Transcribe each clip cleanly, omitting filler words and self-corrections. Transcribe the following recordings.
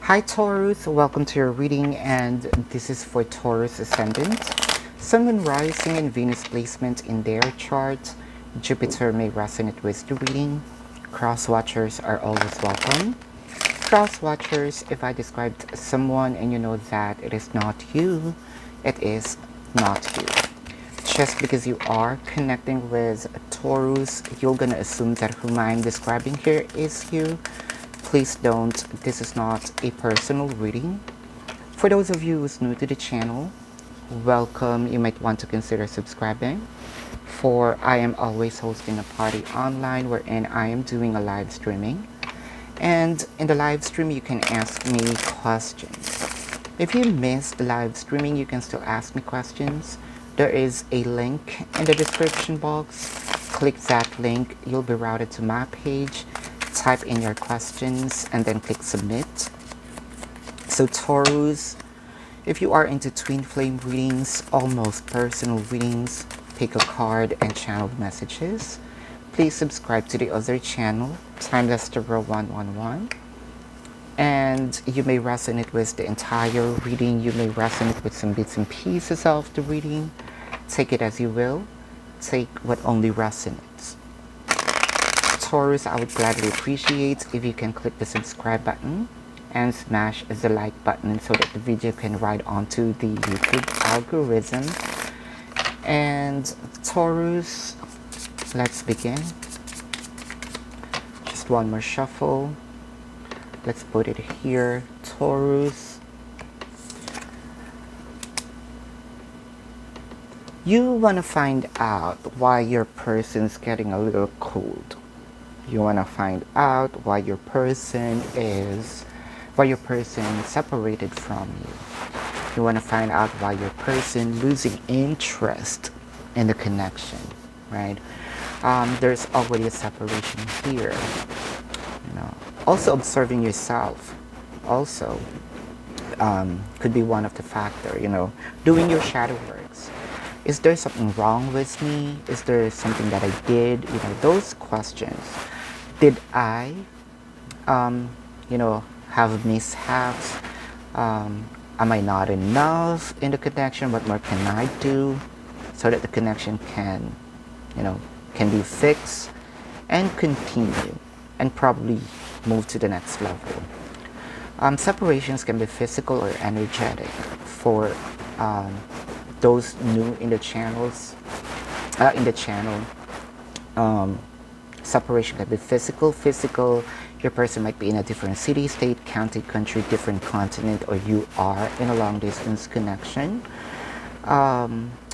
Hi Taurus, welcome to your reading, and this is for Taurus Ascendant, Sun, Moon, Rising, and Venus placement in their chart. Jupiter may resonate with the reading. Cross watchers are always welcome. Cross watchers, if I described someone and you know that it is not you, it is not you. Just because you are connecting with Taurus, you're gonna assume that whom I'm describing here is you. Please don't. This is not a personal reading. For those of you who's new to the channel, welcome. You might want to consider subscribing, for I am always hosting a party online wherein I am doing a live streaming. And in the live stream, you can ask me questions. If you missed the live streaming, you can still ask me questions. There is a link in the description box. Click that link. You'll be routed to my page. Type in your questions and then click submit. So Taurus, if you are into twin flame readings, almost personal readings, pick a card and channel messages. Please subscribe to the other channel, Timeless Tarot 111. And you may resonate with the entire reading. You may resonate with some bits and pieces of the reading. Take it as you will. Take what only resonates. Taurus, I would gladly appreciate if you can click the subscribe button and smash the like button so that the video can ride onto the YouTube algorithm. And Taurus, let's begin. Just one more shuffle. Let's put it here. Taurus, you want to find out why your person's getting a little cold. You want to find out why your person separated from you. You want to find out why your person losing interest in the connection, right? There's already a separation here. Also observing yourself also could be one of the factor. Doing your shadow works. Is there something wrong with me? Is there something that I did? Those questions. Did I, have mishaps? Am I not enough in the connection? What more can I do so that the connection can be fixed and continue and probably move to the next level? Separations can be physical or energetic. For those new in the channel, separation can be physical. Your person might be in a different city, state, county, country, different continent, or you are in a long distance connection.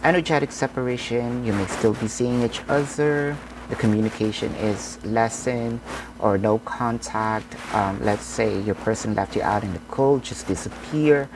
Energetic separation, you may still be seeing each other. The communication is lessened or no contact. Let's say your person left you out in the cold, just disappear.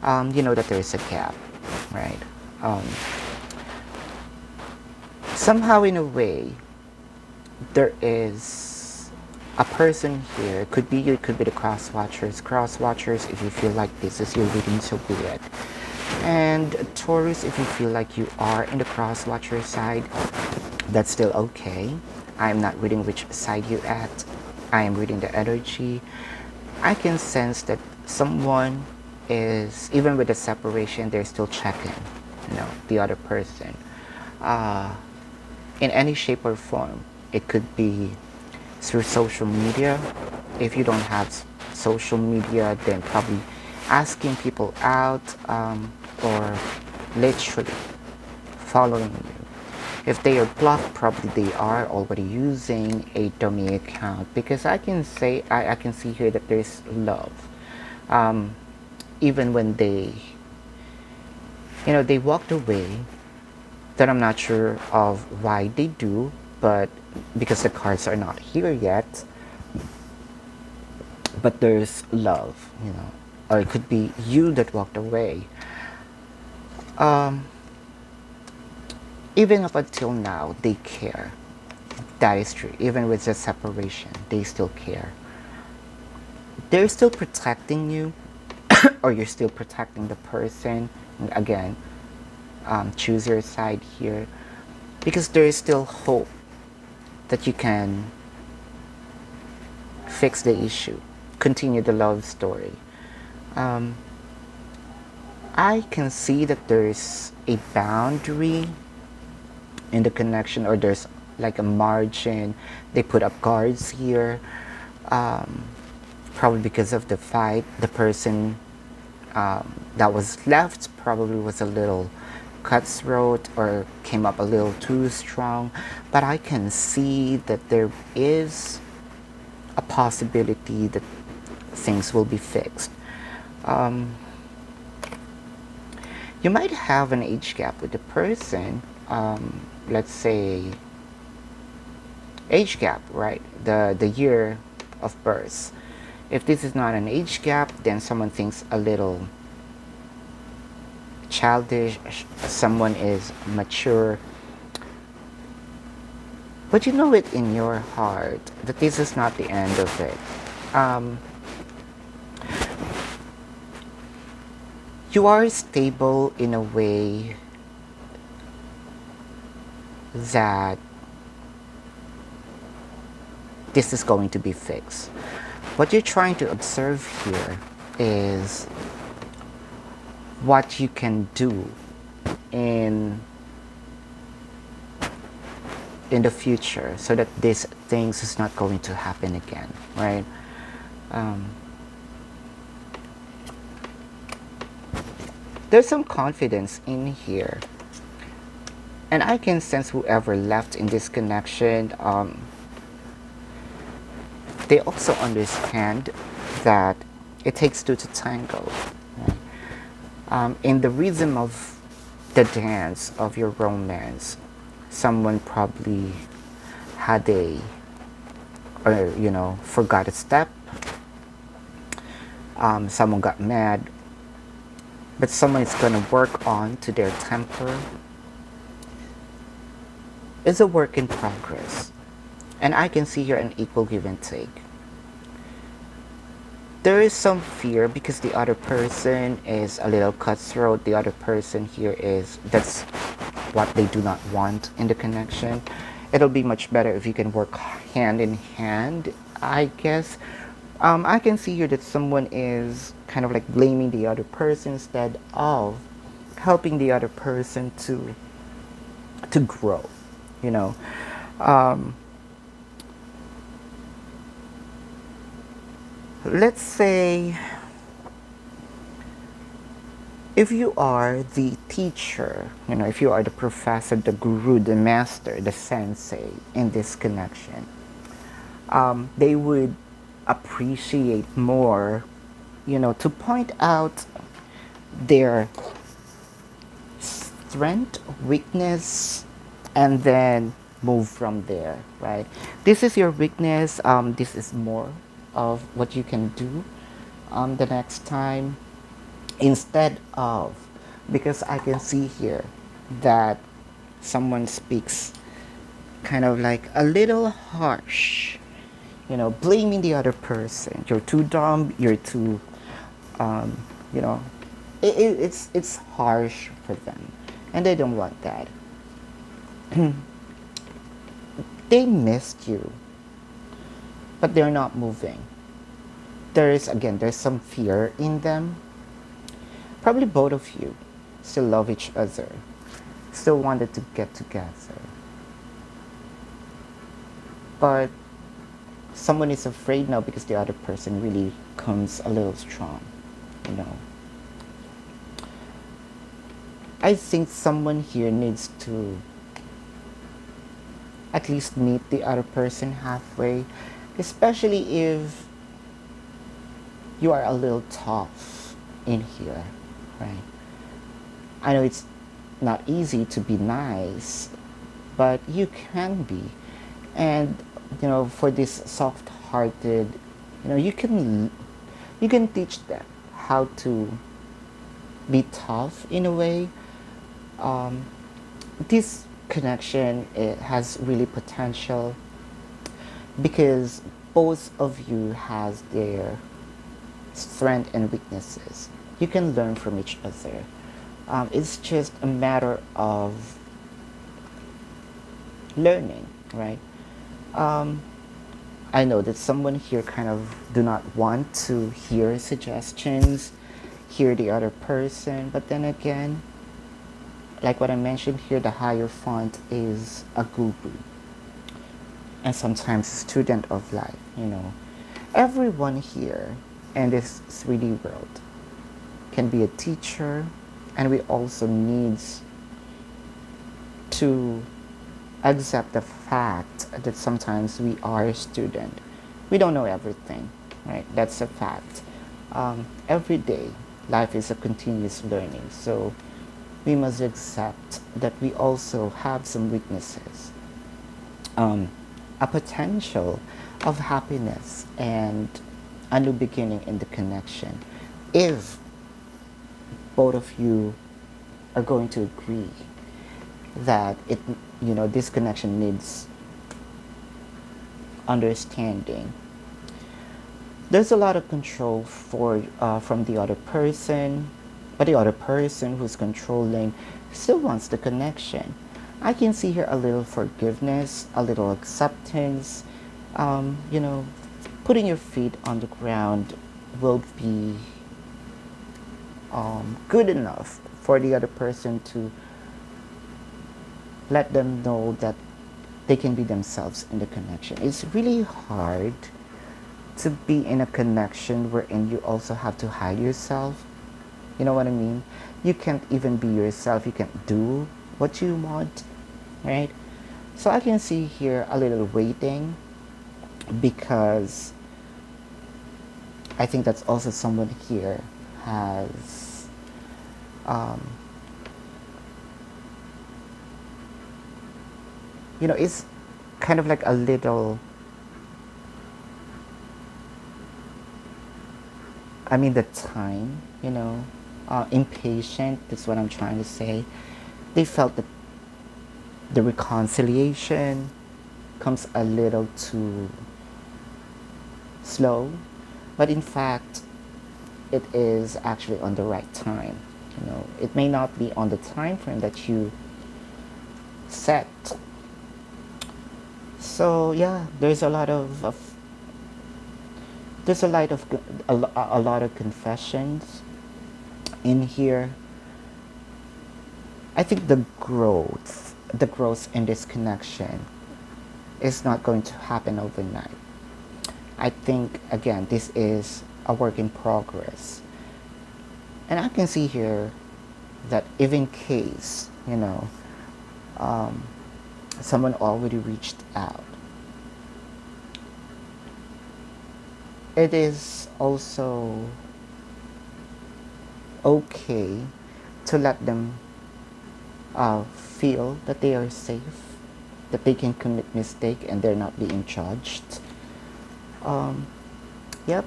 You know that there is a gap, right? Somehow in a way, there is a person here. It could be you, it could be the cross watchers. Cross watchers, if you feel like this is your reading, so be it. And Taurus, if you feel like you are in the cross watcher side, that's still okay. I'm not reading which side you're at. I am reading the energy. I can sense that someone is, even with the separation, they're still checking, the other person. In any shape or form. It could be through social media. If you don't have social media, then probably asking people out, or literally following you. If they are blocked, probably they are already using a dummy account, because I can see here that there's love. Even when they walked away, that I'm not sure of why they do, but because the cards are not here yet, but there's love, or it could be you that walked away. Even up until now, they care. That is true. Even with the separation, they still care. They're still protecting you, or you're still protecting the person. And again, choose your side here, because there is still hope that you can fix the issue, continue the love story. Um, I can see that there's a boundary in the connection, or there's like a margin. They put up guards here, um, probably because of the fight. The person that was left probably was a little cutthroat or came up a little too strong, but I can see that there is a possibility that things will be fixed. Um, you might have an age gap with the person. Let's say age gap, right? The year of birth. If this is not an age gap, then someone thinks a little childish, someone is mature. But you know it in your heart that this is not the end of it. Um, you are stable in a way that this is going to be fixed. What you're trying to observe here is what you can do in the future so that these things is not going to happen again, right? There's some confidence in here, and I can sense whoever left in this connection, they also understand that it takes two to tango, right? In the rhythm of the dance of your romance, someone probably had a, or forgot a step. Someone got mad, but someone is going to work on to their temper. It's a work in progress, and I can see here an equal give and take. There is some fear because the other person is a little cutthroat. The other person here is, that's what they do not want in the connection. It'll be much better if you can work hand in hand, I guess. I can see here that someone is kind of like blaming the other person instead of helping the other person to grow, you know. Let's say if you are the teacher, if you are the professor, the guru, the master, the sensei in this connection, they would appreciate more, to point out their strength, weakness, and then move from there, right? This is your weakness. This is more of what you can do the next time, instead of, because I can see here that someone speaks kind of like a little harsh, blaming the other person. You're too dumb, you're too, you know, it's harsh for them, and they don't want that. They missed you, but they're not moving. There's some fear in them. Probably both of you still love each other, still wanted to get together, but someone is afraid now because the other person really comes a little strong, you know. I think someone here needs to at least meet the other person halfway, especially if you are a little tough in here, right? I know it's not easy to be nice, but you can be. And for this soft-hearted, you can teach them how to be tough in a way. This connection, it has really potential because both of you has their strength and weaknesses. You can learn from each other. It's just a matter of learning, right? I know that someone here kind of do not want to hear suggestions. hear the other person. But then again, like what I mentioned here, the Hierophant is a guru and sometimes a student of life, you know. Everyone here in this 3D world can be a teacher, and we also need to accept the fact that sometimes we are a student. We don't know everything, right? That's a fact. Every day, life is a continuous learning. So we must accept that we also have some weaknesses, a potential of happiness and a new beginning in the connection. If both of you are going to agree that this connection needs understanding. There's a lot of control from the other person, but the other person who's controlling still wants the connection. I can see here a little forgiveness, a little acceptance. Putting your feet on the ground will be good enough for the other person to let them know that they can be themselves in the connection. It's really hard to be in a connection wherein you also have to hide yourself. You know what I mean? You can't even be yourself. You can't do what you want, right? So I can see here a little waiting, because I think that's also someone here has it's kind of like a little, the time, impatient. That's what I'm trying to say. They felt that the reconciliation comes a little too slow, but in fact, it is actually on the right time. It may not be on the time frame that you set. So yeah, there's a lot of a lot of confessions in here. I think the growth in this connection is not going to happen overnight. I think, again, this is a work in progress. And I can see here that if in case, someone already reached out, it is also okay to let them feel that they are safe, that they can commit mistake and they're not being judged. Yep.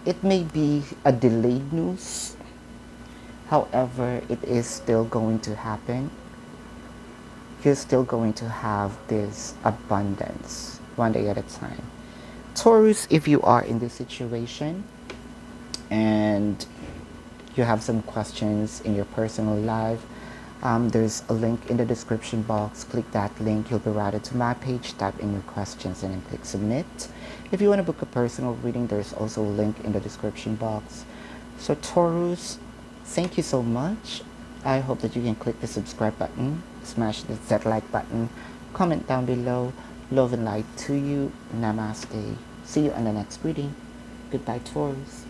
It may be a delayed news. However, it is still going to happen. You're still going to have this abundance one day at a time. Taurus, if you are in this situation and you have some questions in your personal life, there's a link in the description box. Click that link. You'll be routed to my page. Type in your questions and then click submit. If you want to book a personal reading, there's also a link in the description box. So Taurus, thank you so much. I hope that you can click the subscribe button, smash that like button, comment down below. Love and light to you. Namaste. See you in the next reading. Goodbye, Taurus.